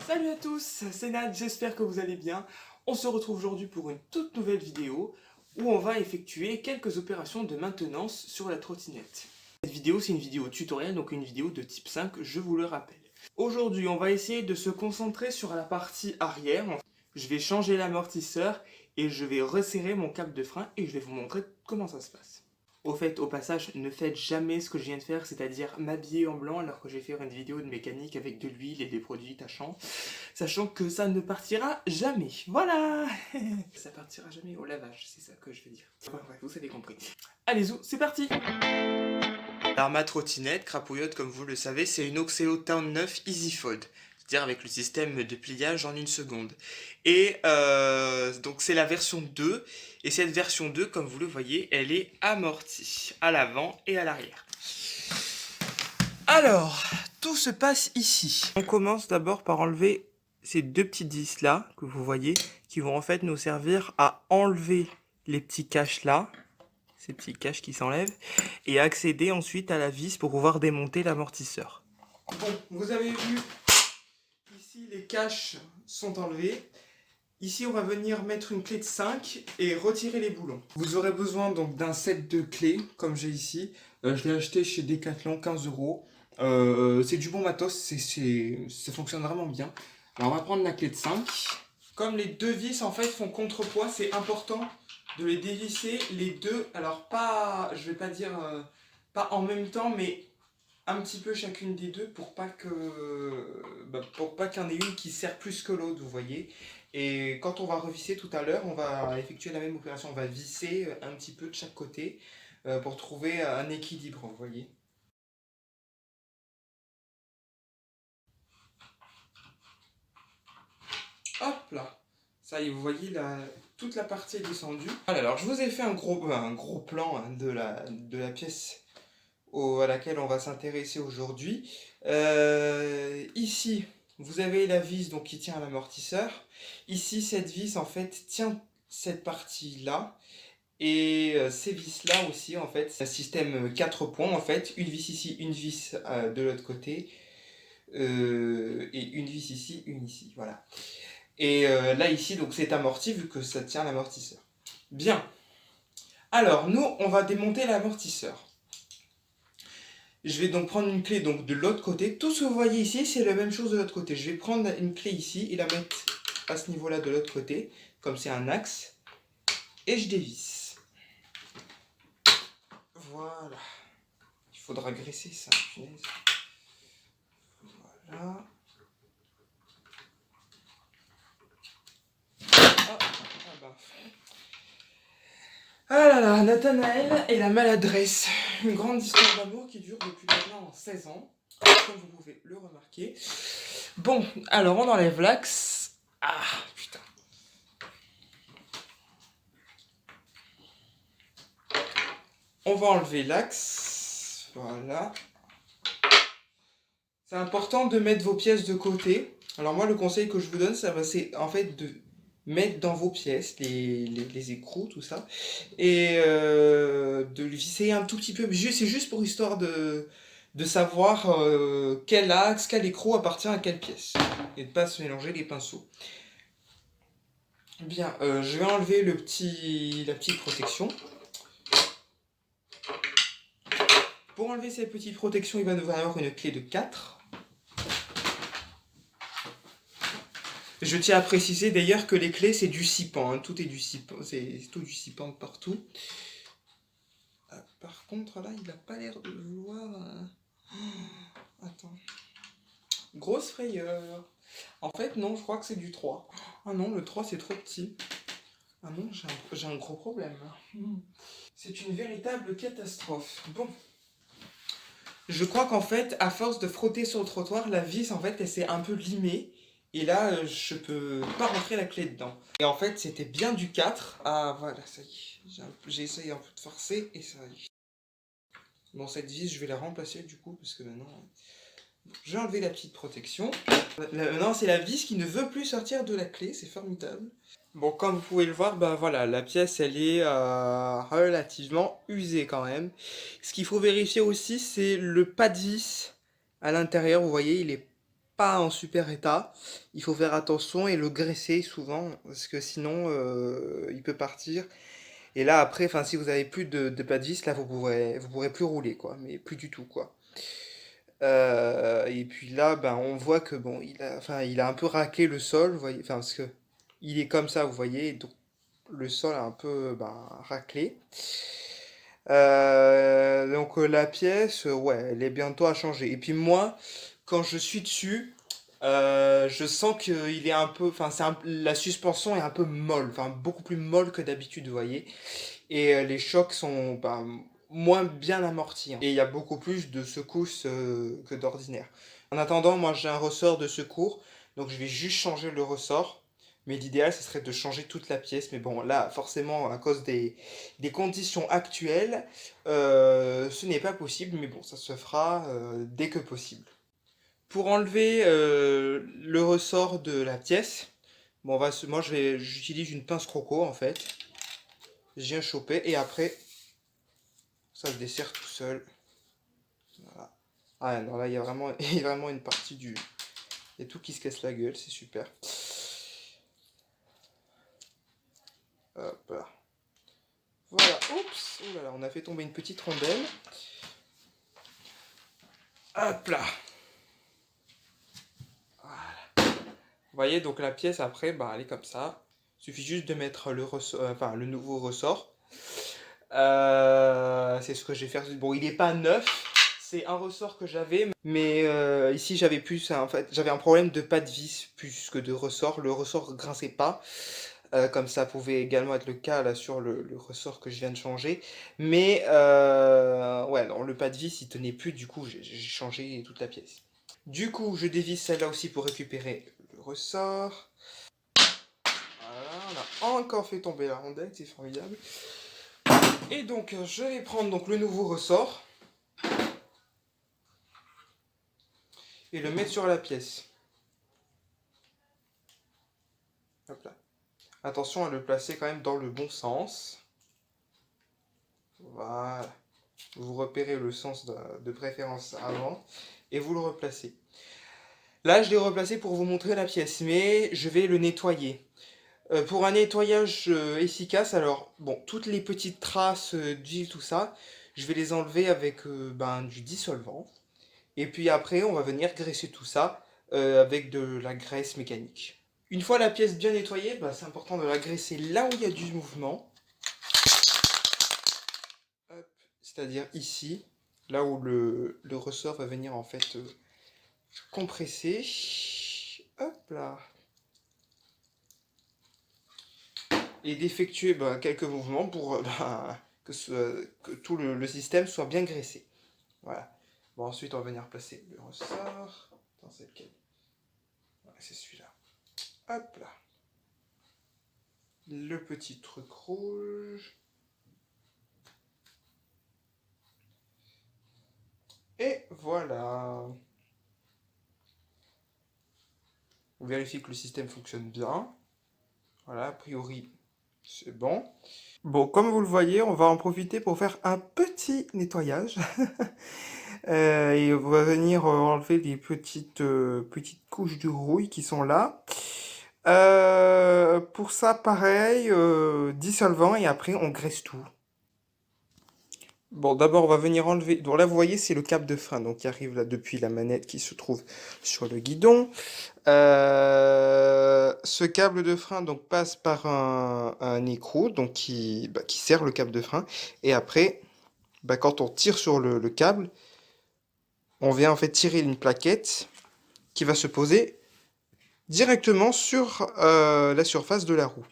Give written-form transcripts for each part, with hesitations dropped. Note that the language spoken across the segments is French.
Salut à tous, c'est Nad, j'espère que vous allez bien. On se retrouve aujourd'hui pour une toute nouvelle vidéo où on va effectuer quelques opérations de maintenance sur la trottinette. Cette vidéo, c'est une vidéo tutoriel, donc une vidéo de type 5, je vous le rappelle. Aujourd'hui, on va essayer de se concentrer sur la partie arrière. Je vais changer l'amortisseur et je vais resserrer mon câble de frein et je vais vous montrer comment ça se passe. Au fait, au passage, ne faites jamais ce que je viens de faire, c'est-à-dire m'habiller en blanc alors que je vais faire une vidéo de mécanique avec de l'huile et des produits tachants, sachant que ça ne partira jamais. Voilà. Ça partira jamais au lavage, c'est ça que je veux dire. Enfin, bref, vous avez compris. Allez, zou, c'est parti. Alors ma trottinette crapouillotte, comme vous le savez, c'est une Oxeo Town 9 EasyFold, c'est-à-dire avec le système de pliage en une seconde. Et donc c'est la version 2, et cette version 2, comme vous le voyez, elle est amortie à l'avant et à l'arrière. Alors, tout se passe ici. On commence d'abord par enlever ces deux petites vis là, que vous voyez, qui vont en fait nous servir à enlever les petits caches là, ces petits caches qui s'enlèvent, et accéder ensuite à la vis pour pouvoir démonter l'amortisseur. Bon, vous avez vu, ici les caches sont enlevées. Ici, on va venir mettre une clé de 5 et retirer les boulons. Vous aurez besoin donc d'un set de clés, comme j'ai ici. Je l'ai acheté chez Decathlon, 15 euros. C'est du bon matos, ça fonctionne vraiment bien. Alors, on va prendre la clé de 5. Comme les deux vis en fait font contrepoids, c'est important de les dévisser les deux. Alors pas, je vais pas dire pas en même temps, mais un petit peu chacune des deux pour pas que pour pas qu'il y en ait une qui sert plus que l'autre, vous voyez. Et quand on va revisser tout à l'heure, on va effectuer la même opération. On va visser un petit peu de chaque côté pour trouver un équilibre, vous voyez. Hop là. Ça y est, vous voyez, toute la partie est descendue. Alors, je vous ai fait un gros plan hein, de la pièce à laquelle on va s'intéresser aujourd'hui. Ici, vous avez la vis donc, qui tient à l'amortisseur. Ici, cette vis, en fait, tient cette partie-là. Et ces vis-là aussi, en fait, c'est un système 4 points, en fait. Une vis ici, une vis de l'autre côté. Et une vis ici, une ici, voilà. Et là, ici, donc c'est amorti vu que ça tient l'amortisseur. Bien. Alors, nous, on va démonter l'amortisseur. Je vais donc prendre une clé donc, de l'autre côté. Tout ce que vous voyez ici, c'est la même chose de l'autre côté. Je vais prendre une clé ici et la mettre à ce niveau-là de l'autre côté, comme c'est un axe. Et je dévisse. Voilà. Il faudra graisser ça, punaise. Voilà. Ah là là, Nathanaël et la maladresse. Une grande histoire d'amour qui dure depuis maintenant 16 ans, comme vous pouvez le remarquer. Bon, alors on enlève l'axe. Ah, putain. On va enlever l'axe. Voilà. C'est important de mettre vos pièces de côté. Alors moi, le conseil que je vous donne, c'est en fait de mettre dans vos pièces les écrous, tout ça, et de le visser un tout petit peu. C'est juste pour histoire de savoir quel axe, quel écrou appartient à quelle pièce, et de ne pas se mélanger les pinceaux. Bien, je vais enlever la petite protection. Pour enlever cette petite protection, il va nous falloir une clé de 4. Je tiens à préciser d'ailleurs que les clés c'est du 6 pans, hein. Tout est du 6 pans, c'est tout du 6 pans partout. Ah, par contre là il n'a pas l'air de vouloir... Attends. Grosse frayeur. En fait non, je crois que c'est du 3. Ah non, le 3 c'est trop petit. Ah non, j'ai un gros problème. C'est une véritable catastrophe. Bon. Je crois qu'en fait, à force de frotter sur le trottoir, la vis en fait elle s'est un peu limée. Et là, je peux pas rentrer la clé dedans. Et en fait, c'était bien du 4. Ah, voilà, ça y est. J'ai essayé un peu de forcer et ça y est. Bon, cette vis, je vais la remplacer du coup, parce que maintenant... J'ai enlevé la petite protection. Maintenant, c'est la vis qui ne veut plus sortir de la clé. C'est formidable. Bon, comme vous pouvez le voir, bah voilà, la pièce, elle est relativement usée quand même. Ce qu'il faut vérifier aussi, c'est le pas de vis à l'intérieur. Vous voyez, il est pas en super état. Il faut faire attention et le graisser souvent parce que sinon il peut partir. Et là après, enfin si vous avez plus de pas de vis, là vous pourrez plus rouler quoi, mais plus du tout quoi. Et puis là, ben on voit que bon, il a un peu raclé le sol, vous voyez, enfin parce que il est comme ça, vous voyez, donc le sol a un peu ben, raclé. Donc la pièce, ouais, elle est bientôt à changer. Et puis moi, quand je suis dessus, je sens qu'il est un peu, enfin la suspension est un peu molle, enfin beaucoup plus molle que d'habitude, vous voyez. Et les chocs sont ben, moins bien amortis, hein. Et il y a beaucoup plus de secousses que d'ordinaire. En attendant, moi j'ai un ressort de secours, donc je vais juste changer le ressort. Mais l'idéal, ce serait de changer toute la pièce. Mais bon, là, forcément, à cause des conditions actuelles, ce n'est pas possible. Mais bon, ça se fera dès que possible. Pour enlever le ressort de la pièce, bon, moi j'utilise une pince croco en fait. Je viens choper et après, ça se dessert tout seul. Voilà. Ah non, là, il y a vraiment, il y a vraiment une partie du... Il y a tout qui se casse la gueule, c'est super. Hop là. Voilà, oups, oh là là, on a fait tomber une petite rondelle. Hop là. Voilà. Vous voyez, donc la pièce après, bah, elle est comme ça. Il suffit juste de mettre le, enfin, le nouveau ressort. C'est ce que je vais faire. Bon, il n'est pas neuf. C'est un ressort que j'avais, mais ici j'avais plus, en fait, j'avais un problème de pas de vis plus que de ressort. Le ressort grinçait pas, comme ça pouvait également être le cas là sur le ressort que je viens de changer. Mais ouais, non, le pas de vis il tenait plus, du coup j'ai changé toute la pièce. Du coup, je dévisse celle-là aussi pour récupérer le ressort. Voilà, on a encore fait tomber la rondelle, c'est formidable. Et donc, je vais prendre donc le nouveau ressort et le mettre sur la pièce. Hop là. Attention à le placer quand même dans le bon sens. Voilà. Vous repérez le sens de préférence avant et vous le replacez. Là, je l'ai replacé pour vous montrer la pièce, mais je vais le nettoyer. Pour un nettoyage efficace, alors, bon, toutes les petites traces d'huile, tout ça, je vais les enlever avec ben, du dissolvant. Et puis après, on va venir graisser tout ça avec de la graisse mécanique. Une fois la pièce bien nettoyée, bah, c'est important de la graisser là où il y a du mouvement. C'est-à-dire ici, là où le ressort va venir en fait compresser. Hop là. Et d'effectuer bah, quelques mouvements pour bah, que tout le système soit bien graissé. Voilà. Bon, ensuite, on va venir placer le ressort. Dans c'est lequel? Ouais, c'est celui-là. Hop là. Le petit truc rouge. Et voilà. On vérifie que le système fonctionne bien. Voilà, a priori, c'est bon. Bon, comme vous le voyez, on va en profiter pour faire un petit nettoyage. Et on va venir enlever les petites couches de rouille qui sont là. Pour ça, pareil, dissolvant et après on graisse tout. Bon, d'abord on va venir enlever. Donc là, vous voyez, c'est le câble de frein donc qui arrive là depuis la manette qui se trouve sur le guidon. Ce câble de frein donc passe par un écrou donc qui serre le câble de frein. Et après, bah, quand on tire sur le câble, on vient en fait tirer une plaquette qui va se poser directement sur la surface de la roue.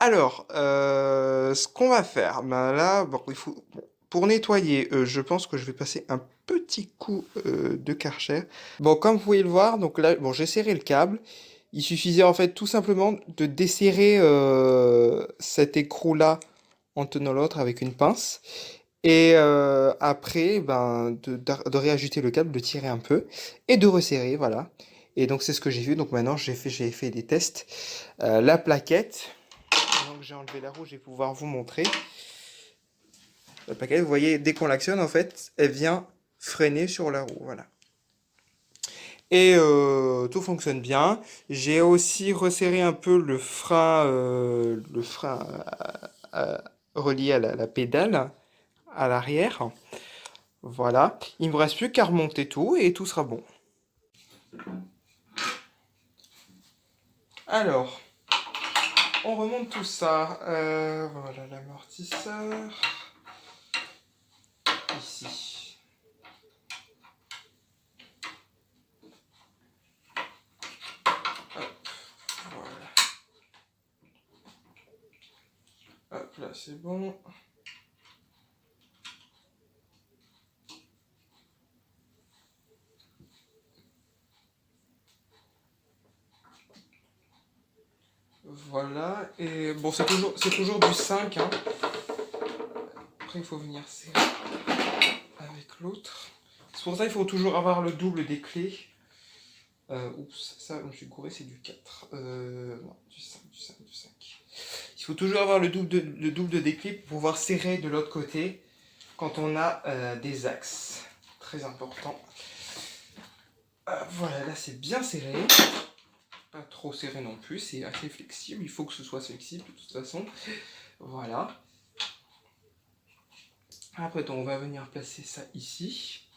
Alors, ce qu'on va faire, ben là, bon, bon, pour nettoyer, je pense que je vais passer un petit coup de Karcher. Bon, comme vous pouvez le voir, donc là, bon, j'ai serré le câble. Il suffisait en fait tout simplement de desserrer cet écrou-là en tenant l'autre avec une pince. Et après, ben, de réajuster le câble, de tirer un peu et de resserrer, voilà. Et donc c'est ce que j'ai vu. Donc maintenant j'ai fait des tests. La plaquette, maintenant que j'ai enlevé la roue, je vais pouvoir vous montrer. La plaquette, vous voyez, dès qu'on l'actionne, en fait, elle vient freiner sur la roue, voilà. Et tout fonctionne bien. J'ai aussi resserré un peu le frein relié à la pédale à l'arrière. Voilà. Il me reste plus qu'à remonter tout et tout sera bon. Alors, on remonte tout ça. Voilà l'amortisseur. Ici. Hop, voilà. Hop, là c'est bon. Voilà, et bon, c'est toujours du 5, hein. Après, il faut venir serrer avec l'autre. C'est pour ça qu'il faut toujours avoir le double des clés. Oups, ça, je me suis gouré, c'est du 4. Non, du 5. Il faut toujours avoir le double des clés pour pouvoir serrer de l'autre côté quand on a des axes. Très important. Voilà, là c'est bien serré. Pas trop serré non plus, c'est assez flexible. Il faut que ce soit flexible de toute façon. Voilà. Après, on va venir placer ça ici.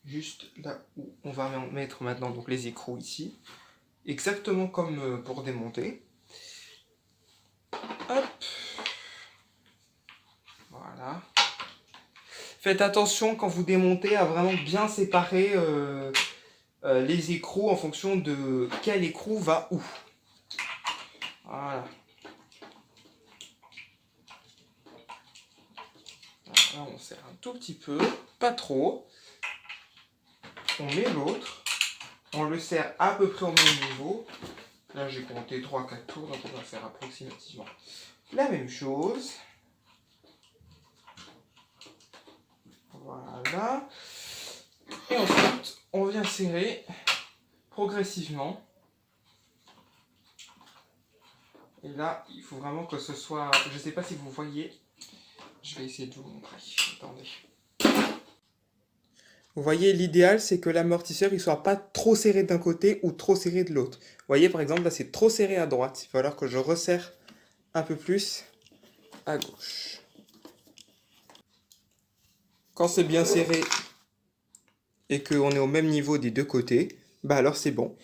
Juste là où on va mettre maintenant donc les écrous ici. Exactement comme pour démonter. Hop. Voilà. Faites attention quand vous démontez à vraiment bien séparer les écrous en fonction de quel écrou va où. Voilà. Là, on serre un tout petit peu, pas trop. On met l'autre. On le serre à peu près au même niveau. Là, j'ai compté 3-4 tours, donc on va faire approximativement la même chose. Voilà. Et ensuite, on vient serrer progressivement. Et là, il faut vraiment que ce soit... Je ne sais pas si vous voyez. Je vais essayer de vous montrer. Attendez. Vous voyez, l'idéal, c'est que l'amortisseur ne soit pas trop serré d'un côté ou trop serré de l'autre. Vous voyez, par exemple, là, c'est trop serré à droite. Il va falloir que je resserre un peu plus à gauche. Quand c'est bien serré et qu'on est au même niveau des deux côtés, bah alors c'est bon.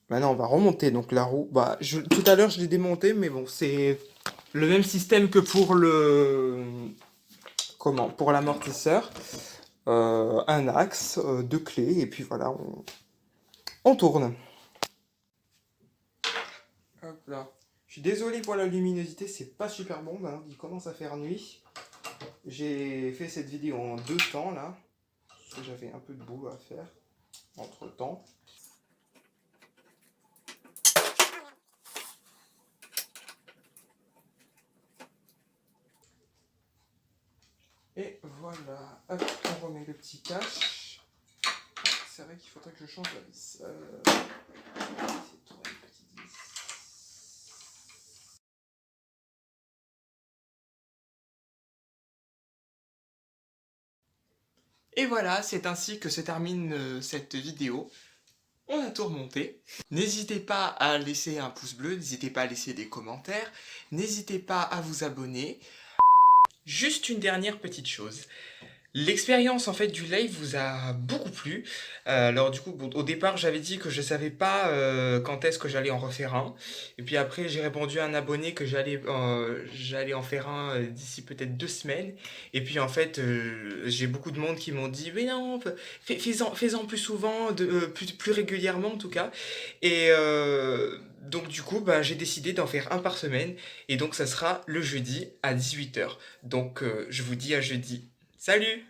Maintenant, on va remonter donc la roue. Bah, tout à l'heure, je l'ai démonté, mais bon, c'est le même système que pour pour l'amortisseur. Un axe, deux clés, et puis voilà, on tourne. Hop là. Je suis désolé pour la luminosité, c'est pas super bon, hein. Il commence à faire nuit. J'ai fait cette vidéo en 2 temps là, parce que j'avais un peu de boulot à faire entre temps. Et voilà, hop, on remet le petit cache. C'est vrai qu'il faudrait que je change la vis. Et voilà, c'est ainsi que se termine cette vidéo. On a tout remonté. N'hésitez pas à laisser un pouce bleu, n'hésitez pas à laisser des commentaires, n'hésitez pas à vous abonner. Juste une dernière petite chose. L'expérience en fait du live vous a beaucoup plu. Alors du coup, bon, au départ j'avais dit que je savais pas quand est-ce que j'allais en refaire un. Et puis après j'ai répondu à un abonné que j'allais en faire un d'ici peut-être 2 semaines. Et puis en fait j'ai beaucoup de monde qui m'ont dit mais non, fais-en plus souvent, plus régulièrement en tout cas. Et donc du coup bah, j'ai décidé d'en faire un par semaine. Et donc ça sera le jeudi à 18 h. Donc je vous dis à jeudi. Salut!